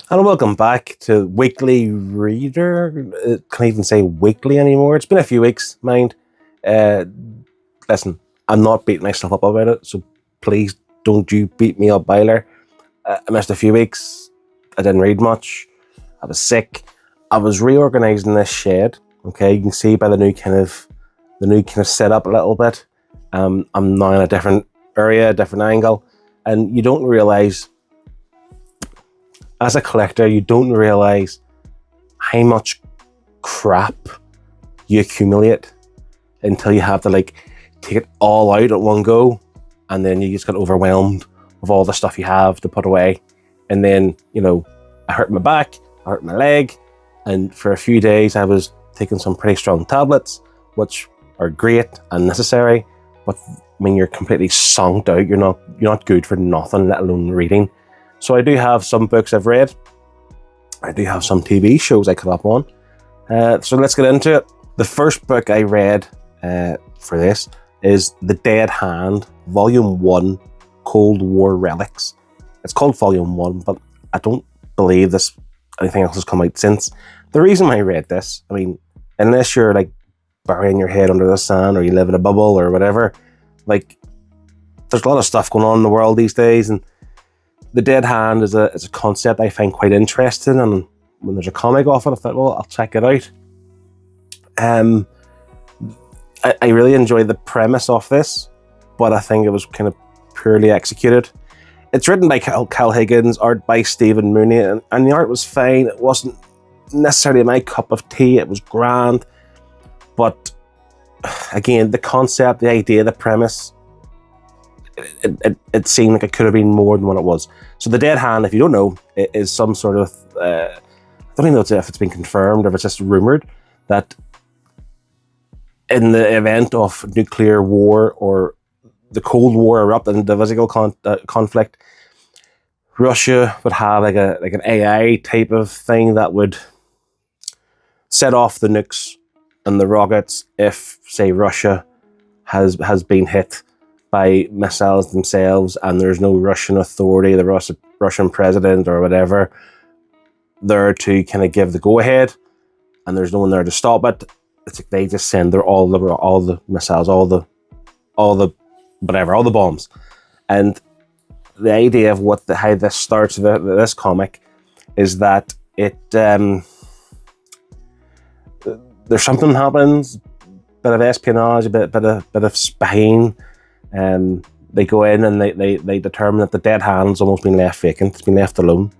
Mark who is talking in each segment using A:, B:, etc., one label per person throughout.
A: And welcome back to Weekly Reader. Can't even say weekly anymore. It's been a few weeks, mind. Uh, Listen, I'm not beating myself up about it, so please don't you beat me up either. I missed a few weeks. I didn't read much. I was sick. I was reorganizing this shed. Okay, you can see by the new kind of setup a little bit. I'm now in a different area, a different angle, and you don't realize. As a collector, you don't realize how much crap you accumulate until you have to take it all out at one go, and then you just get overwhelmed with all the stuff you have to put away. And then, I hurt my back, I hurt my leg, and for a few days I was taking some pretty strong tablets, which are great and necessary, but when you're completely zonked out, you're not good for nothing, let alone reading. So I do have some books I've read. I do have some TV shows I caught up on. So let's get into it. The first book I read for this is The Dead Hand, Volume 1, Cold War Relics. It's called Volume 1, but I don't believe anything else has come out since. The reason I read this, unless you're burying your head under the sand or you live in a bubble or whatever, there's a lot of stuff going on in the world these days, and The Dead Hand is a concept I find quite interesting, and when there's a comic off it, I thought, well, I'll check it out. I really enjoyed the premise of this, but I think it was kind of poorly executed. It's written by Cal Higgins, art by Stephen Mooney, and the art was fine. It wasn't necessarily my cup of tea. It was grand, but again, the concept, the idea, the premise, it seemed like it could have been more than what it was. So The Dead Hand, if you don't know, it is some sort of, I don't even know if it's been confirmed or if it's just rumoured, that in the event of nuclear war or the Cold War erupting into physical conflict, Russia would have an AI type of thing that would set off the nukes and the rockets if, say, Russia has been hit by missiles themselves, and there's no Russian authority, the Russian president or whatever, there to kind of give the go-ahead, and there's no one there to stop it. It's like they just send all the missiles, all the bombs. And the idea of how this starts, this comic, is that there's something happens, bit of espionage, a bit of spying. They go in and they determine that the dead hand's almost been left vacant. It's been left alone,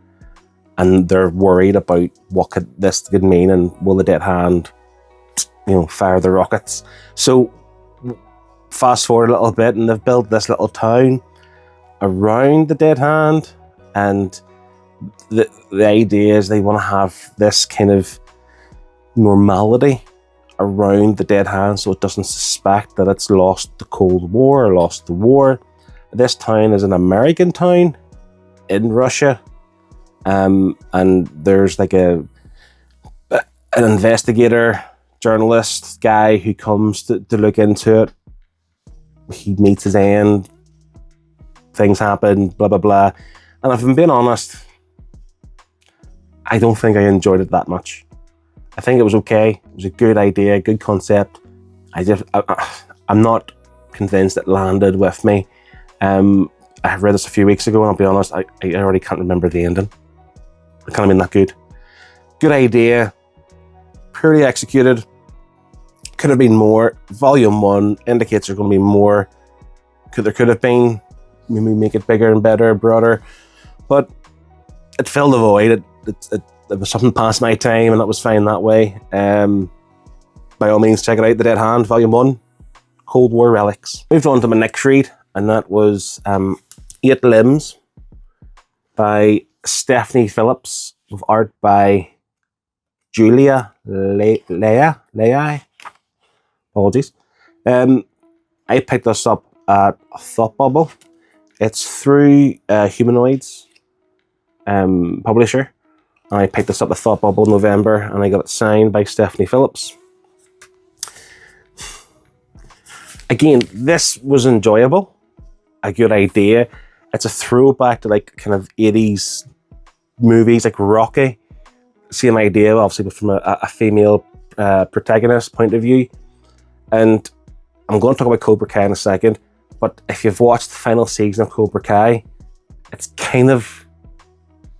A: and they're worried about what this could mean, and will the dead hand, fire the rockets. So fast forward a little bit, and they've built this little town around the dead hand, and the idea is they want to have this kind of normality around the dead hand, so it doesn't suspect that it's lost the Cold War or lost the war. This town is an American town in Russia, and there's an investigator, journalist guy who comes to look into it. He meets his end, things happen, blah blah blah. And if I'm being honest, I don't think I enjoyed it that much. I think it was okay. It was a good idea, good concept. I'm not convinced it landed with me. I read this a few weeks ago, and I'll be honest, I already can't remember the ending. It can't have been that good. Good idea, poorly executed. Could have been more. Volume 1 indicates there's going to be more. There could have been. Maybe make it bigger and better, broader. But it filled the void. It was something past my time, and that was fine that way. By all means, check it out. The Dead Hand, Volume 1, Cold War Relics. Moved on to my next read, and that was 8 Limbs by Stephanie Phillips, with art by Julia Leia. Apologies. I picked this up at Thought Bubble. It's through Humanoids publisher. And I picked this up at Thought Bubble in November, and I got it signed by Stephanie Phillips. Again, this was enjoyable. A good idea. It's a throwback to kind of 80s movies like Rocky. Same idea, obviously, but from a female protagonist point of view. And I'm going to talk about Cobra Kai in a second, but if you've watched the final season of Cobra Kai, it's kind of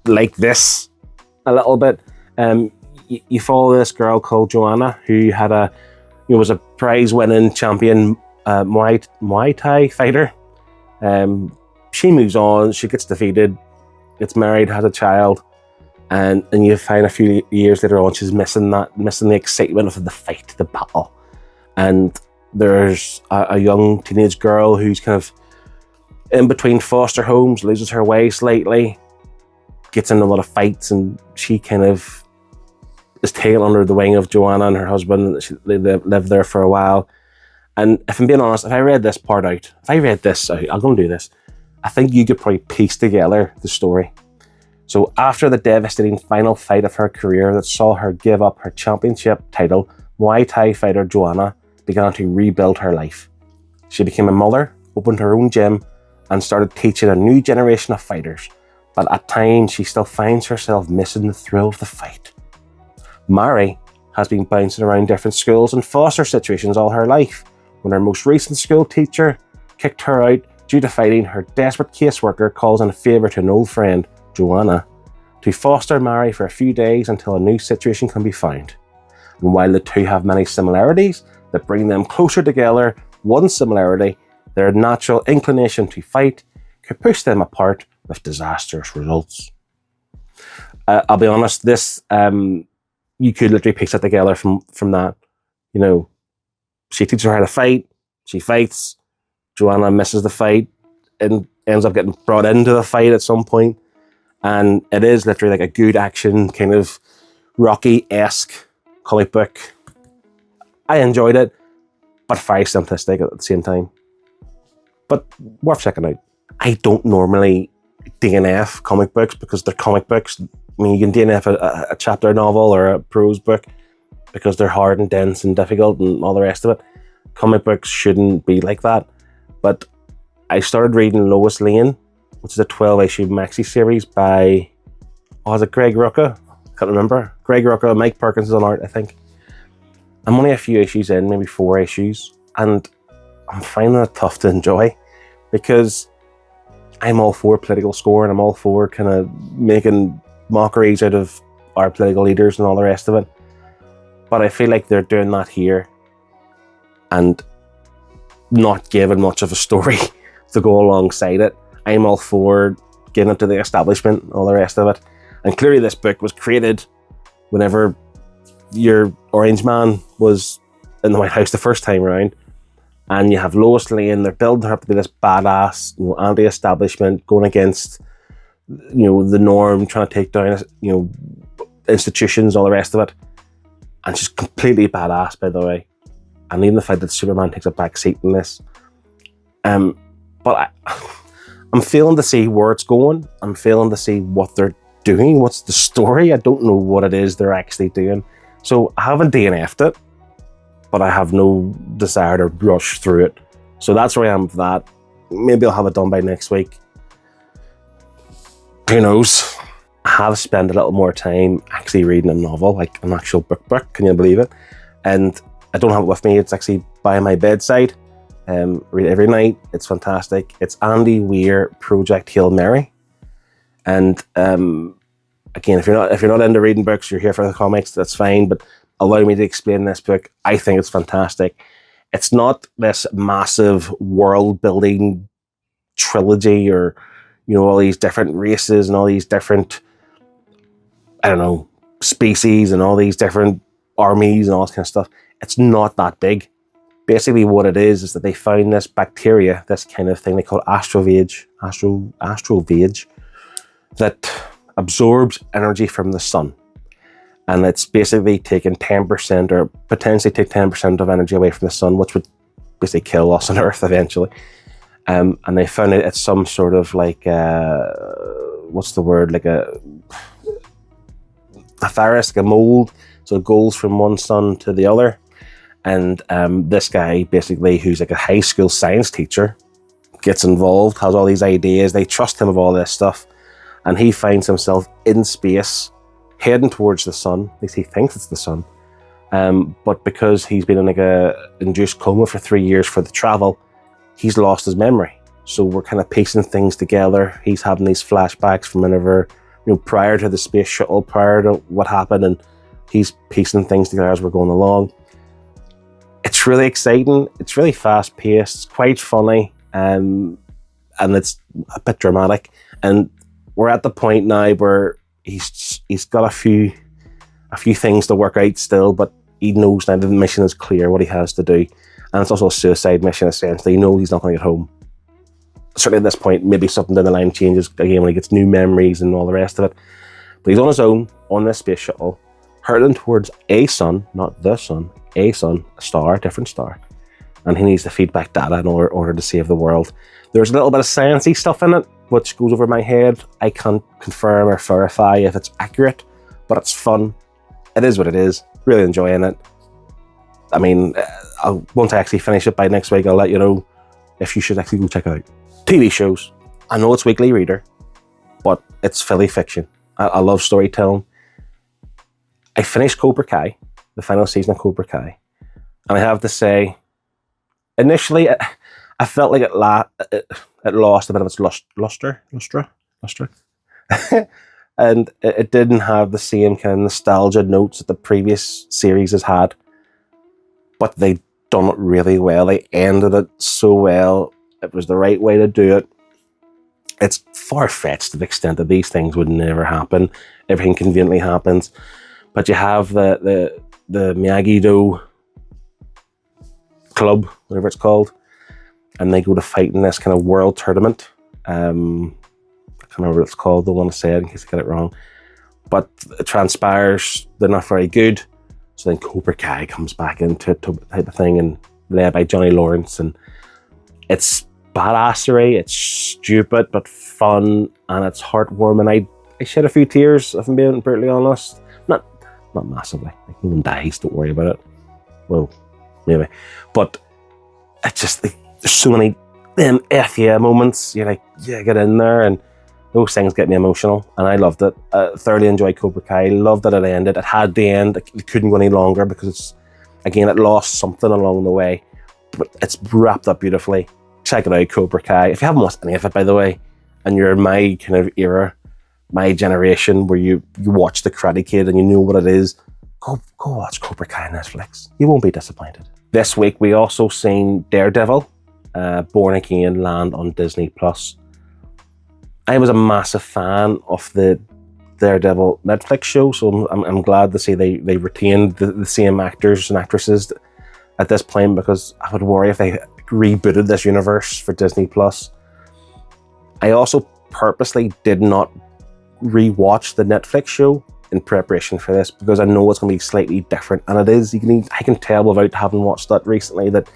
A: like this a little bit. You follow this girl called Joanna, who had was a prize-winning champion Muay Thai fighter. She moves on, she gets defeated, gets married, has a child, and you find a few years later on she's missing the excitement of the fight, the battle. And there's a young teenage girl who's kind of in between foster homes, loses her way slightly, gets in a lot of fights, and she kind of is taken under the wing of Joanna and her husband. They live there for a while. And if I'm being honest, if I read this out, I'm going to do this, I think you could probably piece together the story. So after the devastating final fight of her career that saw her give up her championship title, Muay Thai fighter Joanna began to rebuild her life. She became a mother, opened her own gym, and started teaching a new generation of fighters. But at times, she still finds herself missing the thrill of the fight. Mari has been bouncing around different schools and foster situations all her life. When her most recent school teacher kicked her out due to fighting, her desperate caseworker calls in a favour to an old friend, Joanna, to foster Mari for a few days until a new situation can be found. And while the two have many similarities that bring them closer together, one similarity, their natural inclination to fight, could push them apart with disastrous results. I'll be honest, this you could literally piece it together from that. She teaches her how to fight, she fights, Joanna misses the fight and ends up getting brought into the fight at some point. And it is literally like a good action, kind of Rocky-esque comic book. I enjoyed it, but very simplistic at the same time. But worth checking out. I don't normally DNF comic books because they're comic books. I mean, you can DNF a chapter novel or a prose book because they're hard and dense and difficult and all the rest of it. Comic books shouldn't be like that. But I started reading Lois Lane, which is a 12-issue maxi series by, is it Greg Rucka? I can't remember. Greg Rucka, Mike Perkins is on art, I think. I'm only a few issues in, maybe 4 issues, and I'm finding it tough to enjoy because I'm all for political score and I'm all for kind of making mockeries out of our political leaders and all the rest of it. But I feel like they're doing that here and not giving much of a story to go alongside it. I'm all for giving it to the establishment and all the rest of it. And clearly this book was created whenever your Orange Man was in the White House the first time around. And you have Lois Lane, they're building her up to be this badass, anti-establishment, going against, the norm, trying to take down, institutions, all the rest of it. And she's completely badass, by the way. And even the fact that Superman takes a back seat in this. But I'm failing to see where it's going. I'm failing to see what they're doing. What's the story? I don't know what it is they're actually doing. So I haven't DNF'd it, but I have no desire to rush through it. So that's where I am with that. Maybe I'll have it done by next week. Who knows? I have spent a little more time actually reading a novel, like an actual book. Can you believe it? And I don't have it with me. It's actually by my bedside. Read it every night. It's fantastic. It's Andy Weir, Project Hail Mary. And again, if you're not into reading books, you're here for the comics, that's fine. But allow me to explain this book. I think it's fantastic. It's not this massive world-building trilogy or, all these different races and all these different, species and all these different armies and all this kind of stuff. It's not that big. Basically what it is that they found this bacteria, this kind of thing they call astrovage, that absorbs energy from the sun. And it's basically taking 10% or potentially take 10% of energy away from the sun, which would basically kill us on Earth eventually. And they found it's some sort of like, what's the word? Like a virus, like a mold. So it goes from one sun to the other. And this guy, basically, who's like a high school science teacher, gets involved, has all these ideas. They trust him with all this stuff. And he finds himself in space, heading towards the sun. At least he thinks it's the sun. But because he's been in like a induced coma for 3 years for the travel, he's lost his memory. So we're kind of piecing things together. He's having these flashbacks from whenever, prior to the space shuttle, prior to what happened, and he's piecing things together as we're going along. It's really exciting. It's really fast paced. It's quite funny, and it's a bit dramatic. And we're at the point now where he's got a few things to work out still, but he knows now the mission is clear, what he has to do. And it's also a suicide mission, essentially. He knows he's not going to get home. Certainly at this point, maybe something down the line changes again when he gets new memories and all the rest of it. But he's on his own, on this space shuttle, hurtling towards a sun, not the sun, a sun, a star, a different star. And he needs to feed back data in order to save the world. There's a little bit of sciencey stuff in it, which goes over my head. I can't confirm or verify if it's accurate, but it's fun. It is what it is. Really enjoying it. I mean, once I actually finish it by next week, I'll let you know if you should actually go check it out. TV shows. I know it's weekly reader, but it's Philly fiction. I love storytelling. I finished Cobra Kai, the final season of Cobra Kai, and I have to say, initially, I felt like it lost a bit of its luster, and it didn't have the same kind of nostalgia notes that the previous series has had. But they done it really well. They ended it so well. It was the right way to do it. It's far-fetched to the extent that these things would never happen. Everything conveniently happens. But you have the Miyagi-Do club, whatever it's called, and they go to fight in this kind of world tournament. I can't remember what it's called, don't want to say it in case I get it wrong. But it transpires they're not very good. So then Cobra Kai comes back into it type of thing, and led by Johnny Lawrence, and it's badassery, it's stupid but fun, and it's heartwarming. I shed a few tears, if I'm being brutally honest. Not massively. Like, no one dies, don't worry about it. Well, maybe. But it's just, there's so many them F yeah moments. You're like, yeah, get in there, and those things get me emotional, and I loved it. Thoroughly enjoyed Cobra Kai. Loved that it ended. It had the end. It couldn't go any longer because it lost something along the way. But it's wrapped up beautifully. Check it out, Cobra Kai. If you haven't watched any of it, by the way, and you're in my kind of era, my generation, where you watch The Karate Kid and you know what it is, go watch Cobra Kai on Netflix. You won't be disappointed. This week we also seen Daredevil, Born Again, land on Disney+. I was a massive fan of the Daredevil Netflix show, so I'm glad to see they retained the same actors and actresses at this point, because I would worry if they rebooted this universe for Disney+. I also purposely did not rewatch the Netflix show in preparation for this, because I know it's going to be slightly different, and it is. I can tell without having watched that recently that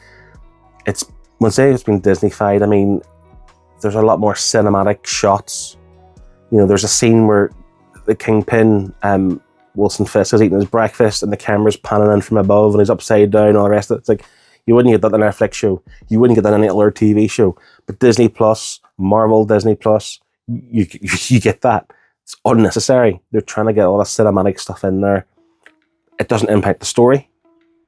A: when say it's been Disney-fied, I mean, there's a lot more cinematic shots. There's a scene where the Kingpin, Wilson Fisk, is eating his breakfast and the camera's panning in from above and he's upside down and all the rest of it. It's like, you wouldn't get that on a Netflix show. You wouldn't get that on any other TV show. But Disney Plus, Marvel Disney Plus, you get that. It's unnecessary. They're trying to get all the cinematic stuff in there. It doesn't impact the story.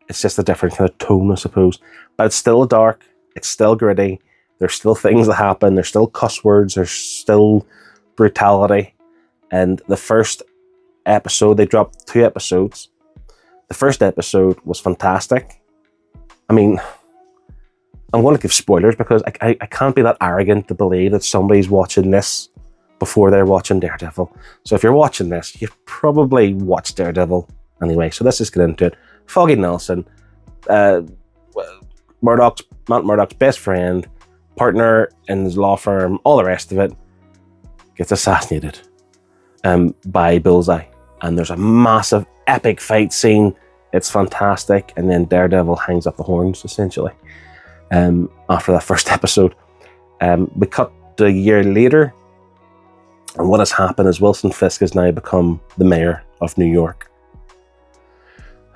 A: It's just a different kind of tone, I suppose. But it's still dark. It's still gritty. There's still things that happen. There's still cuss words. There's still brutality. And the first episode, they dropped 2 episodes. The first episode was fantastic. I mean, I'm going to give spoilers because I can't be that arrogant to believe that somebody's watching this before they're watching Daredevil. So if you're watching this, you've probably watched Daredevil anyway. So let's just get into it. Foggy Nelson, Matt Murdock's best friend, partner in his law firm, all the rest of it, gets assassinated by Bullseye. And there's a massive epic fight scene. It's fantastic. And then Daredevil hangs up the horns, essentially, after that first episode. We cut a year later, and what has happened is Wilson Fisk has now become the mayor of New York.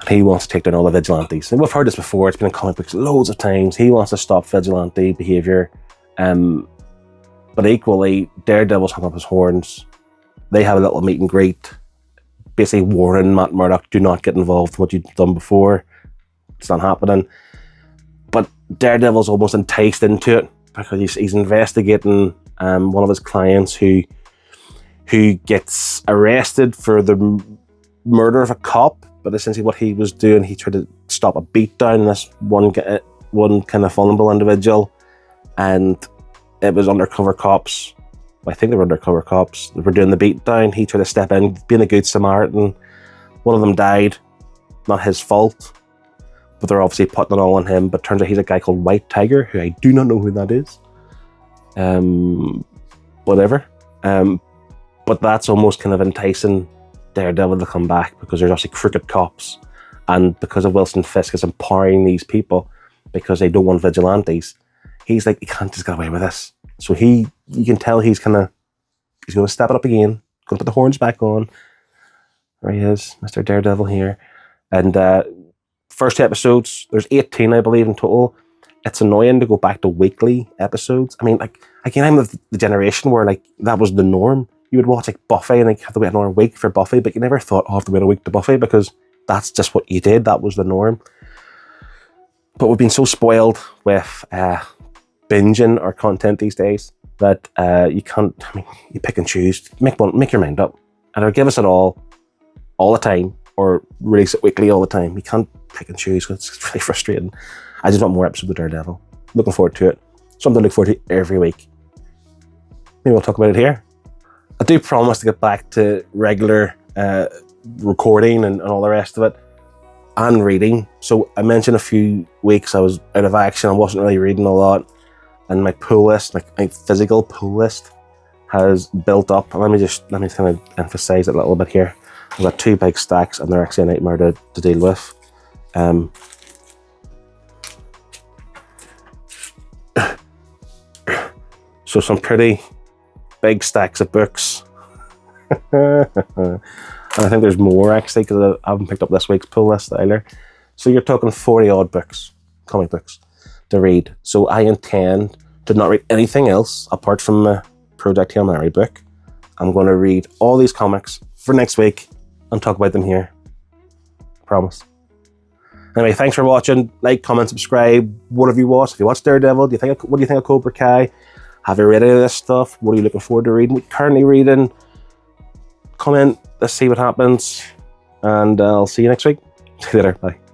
A: And he wants to take down all the vigilantes. And we've heard this before. It's been in comic books loads of times. He wants to stop vigilante behavior. But equally, Daredevil's hung up his horns they have a little meet and greet, basically warning Matt Murdock, do not get involved in what you've done before. It's not happening. But Daredevil's almost enticed into it because he's investigating one of his clients who gets arrested for the murder of a cop. But essentially what he was doing, he tried to stop a beatdown in this one kind of vulnerable individual, and it was undercover cops. I think they were undercover cops. They were doing the beatdown. He tried to step in, being a good Samaritan. One of them died. Not his fault. But they're obviously putting it all on him. But turns out he's a guy called White Tiger, who I do not know who that is. Whatever. But that's almost kind of enticing Daredevil to come back, because there's obviously crooked cops. And because of Wilson Fisk is empowering these people because they don't want vigilantes, he's like, he can't just get away with this. So you can tell he's going to step it up again, going to put the horns back on. There he is, Mr. Daredevil here. And first 2 episodes, there's 18, I believe, in total. It's annoying to go back to weekly episodes. I mean, like, again, I'm of the generation where, like, that was the norm. You would watch, like, Buffy and, like, have to wait another week for Buffy, but you never thought, oh, I have to wait a week to Buffy, because that's just what you did. That was the norm. But we've been so spoiled with binging our content these days that you can't, I mean, you pick and choose. Make your mind up. Either give us it all the time, or release it weekly all the time. You can't pick and choose, because it's really frustrating. I just want more episodes of Daredevil. Looking forward to it. Something to look forward to every week. Maybe we'll talk about it here. I do promise to get back to regular recording and all the rest of it, and reading. So I mentioned a few weeks I was out of action. I wasn't really reading a lot, and my pull list, like my physical pull list, has built up. Let me kind of emphasize it a little bit here. I've got 2 big stacks, and they're actually a nightmare to deal with. So some pretty big stacks of books. And I think there's more, actually, because I haven't picked up this week's pull list either. So you're talking 40 odd books, comic books, to read. So I intend to not read anything else apart from the Project Hail Mary book. I'm going to read all these comics for next week and talk about them here. I promise. Anyway, thanks for watching. Like, comment, subscribe. What have you watched? If you watched Daredevil, what do you think of Cobra Kai? Have you read any of this stuff? What are you looking forward to reading? What are you currently reading? Comment. Let's see what happens. And I'll see you next week. See you later. Bye.